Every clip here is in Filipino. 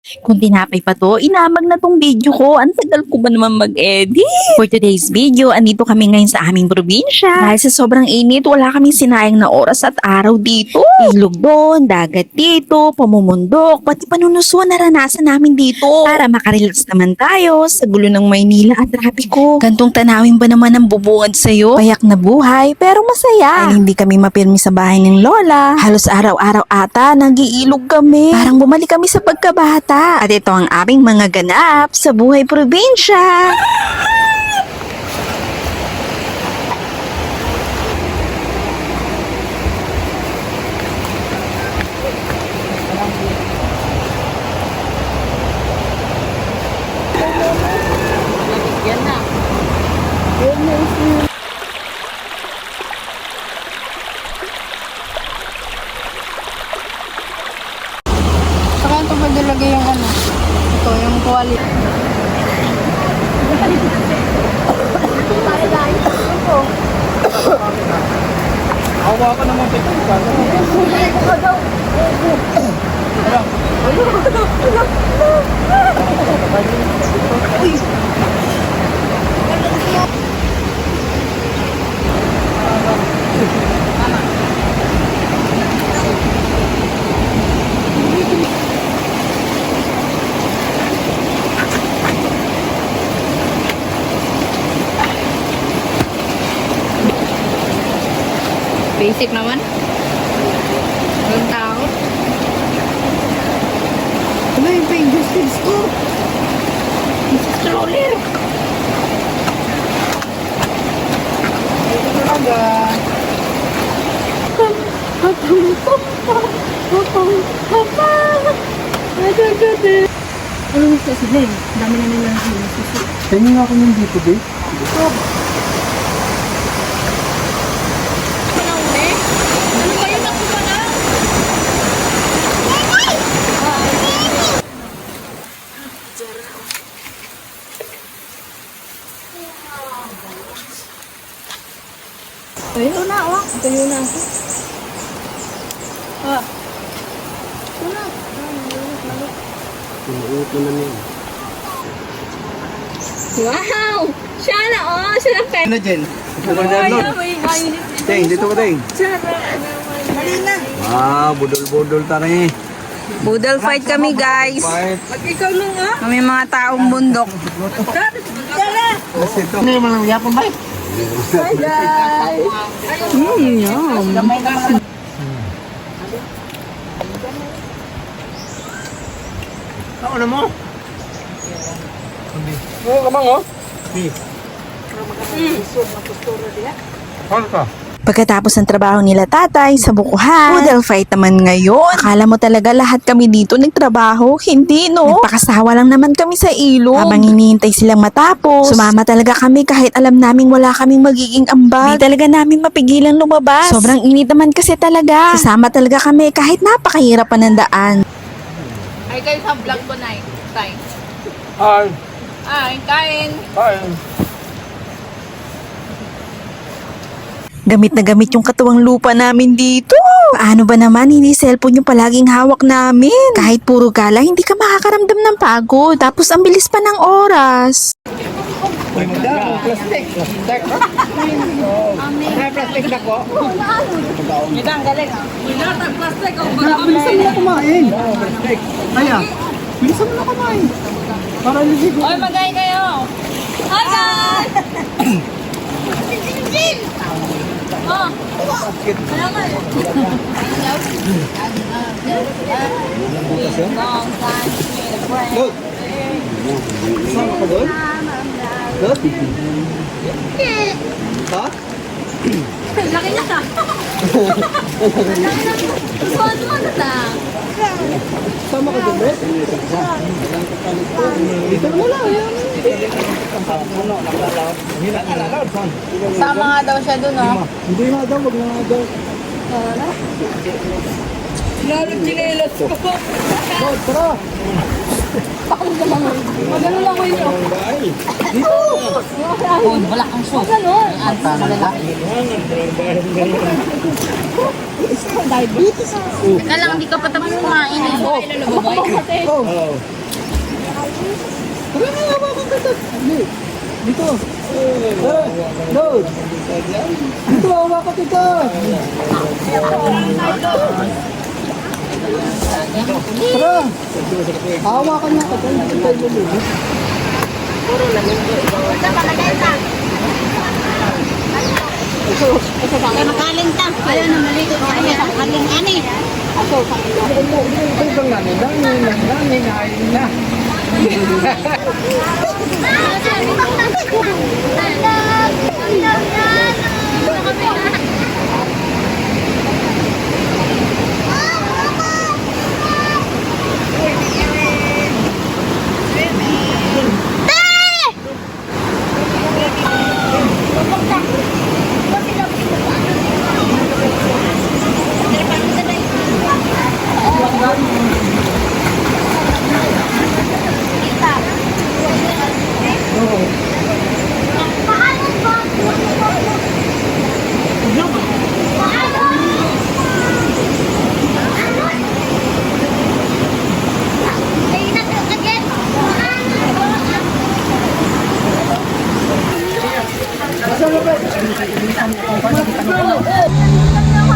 Kung tinapay pa to, inamag na tong video ko. Ang tagal ko ba naman mag-edit? For today's video, andito kami ngayon sa aming probinsya. Dahil sa sobrang init, wala kaming sinayang na oras at araw dito. Ilog doon, dagat dito, pamumundok, pati panunusuan naranasan namin dito. Para makarelax naman tayo sa gulo ng Maynila at trapiko. Gantong tanawin ba naman ang bubungad sa'yo? Payak na buhay, pero masaya. Ay, hindi kami mapirmi sa bahay ng lola. Halos araw-araw ata, nag-iilog kami. Parang bumalik kami sa pagkabata. At ito ang aming mga ganap sa buhay probinsya. Saka ito pa dilagay yung ano. Ito, yung quality. Awa ka naman sa ito. Basic naman. Walang tao. Ano yung pages kids ko? Stroller. Ito talaga. Ano gusto si Ben? Dami na nila ng susi. Tingin nga ako nandito, babe. Tuyo na, oh. Tuyo na ako. Ah. Ito na. Pinuot naman yun. Wow! Siya na, oh. Siya na pet. Ano, Jen? Dito ka dyan, Lord. Ting, dito ka, Ting. Mali na. Ah, budol-budol tari. Budol fight kami, guys. Fight. Ikaw nung, ah. Kami mga taong bundok. Kasi ito. Ano yung mga yapon ba? Hi, guys. Yum. Ano mo? Oo, kamang, oh. Ano ka? Pagkatapos ng trabaho nila tatay sa bukuhan, poodle fight naman ngayon. Akala mo talaga lahat kami dito nagtrabaho? Hindi, no? Nagpakasawa lang naman kami sa ilog. Habang hinihintay silang matapos, sumama talaga kami kahit alam naming wala kaming magiging ambag. Di talaga namin mapigilan lumabas. Sobrang init naman kasi talaga. Sasama talaga kami kahit napakahirap pa ng daan. Ay, guys, sa vlog ko na, tay. Ay, Ay, kain. ay. Gamit na gamit yung katuwang lupa namin dito. Paano ba naman hindi cellphone yung palaging hawak namin? Kahit puro gala, hindi ka makakaramdam ng pagod. Tapos ang bilis pa ng oras. Plastic. May plastic na ko. Midang, galing, ah. Bilisan mo na kumain. Kaya, bilisan mo na kumain. Para lilig. Oy, magay kayo. Hi, guys! Oh. Salamat. Look. Sama ka doon? Look. Ha? Laki na ta. Suot mo na ta. Sama ka doon, Look? Dito mo lang, yan. Sama nga daw siya dun, oh. Hindi nga daw, wag na nga daw. Lalong chinelas ko. Look, tara. Magano lang ko ito. Wala kang suot. Magano? Ang lalaki. Teka lang, hindi ka pa tapos kumain eh. Oh. Tara na, hawakan ka. Hindi. Dito. Load. Dito, hawakan kita. Tara. Hawakan niya ka. Dito tayo lulubos. Kaya makaling ta. Ayaw na maligo. Ayaw na makaling ani. Ito bang namin na.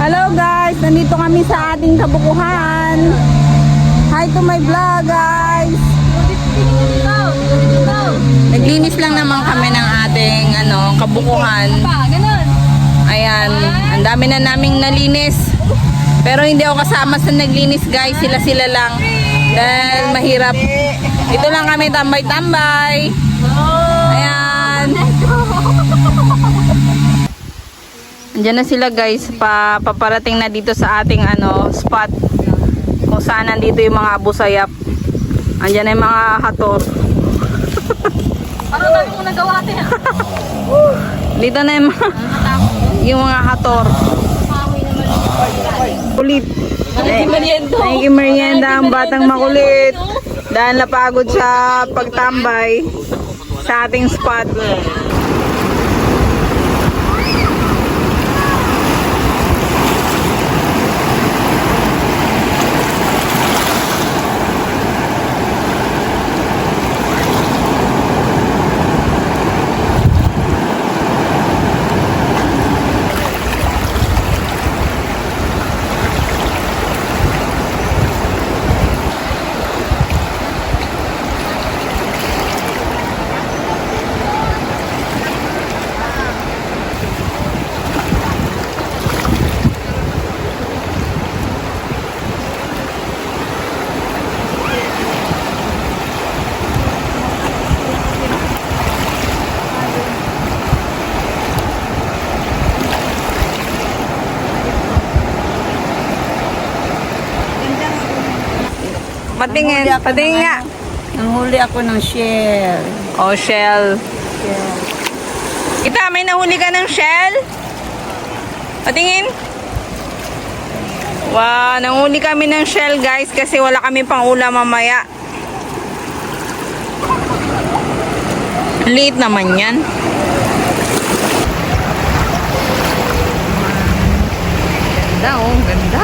Hello guys, nandito kami sa ating kabukuhan. Hi to my vlog guys. Naglinis lang naman kami ng ating kabukuhan. Ayan, ang dami na naming nalinis. Pero hindi ako kasama sa naglinis guys, sila lang. Dahil mahirap. Ito lang kami tambay-tambay. Ayan. Andiyan na sila guys, paparating na dito sa ating spot kung saan nandito yung mga abusayap. Andiyan na yung mga hator. Parang dami mo nagawa ate. Dito na yung mga hator. Kulit. Nakikimerienda ang batang makulit. Dahil napagod sa pagtambay sa ating spot. Patingin, patingin nga. Nanghuli ako ng shell. Oh, shell. Kita, may nahuli ka ng shell? Patingin. Wow, nanghuli kami ng shell guys kasi wala kami pang ulam mamaya. Liit naman yan. Ganda oh, ganda.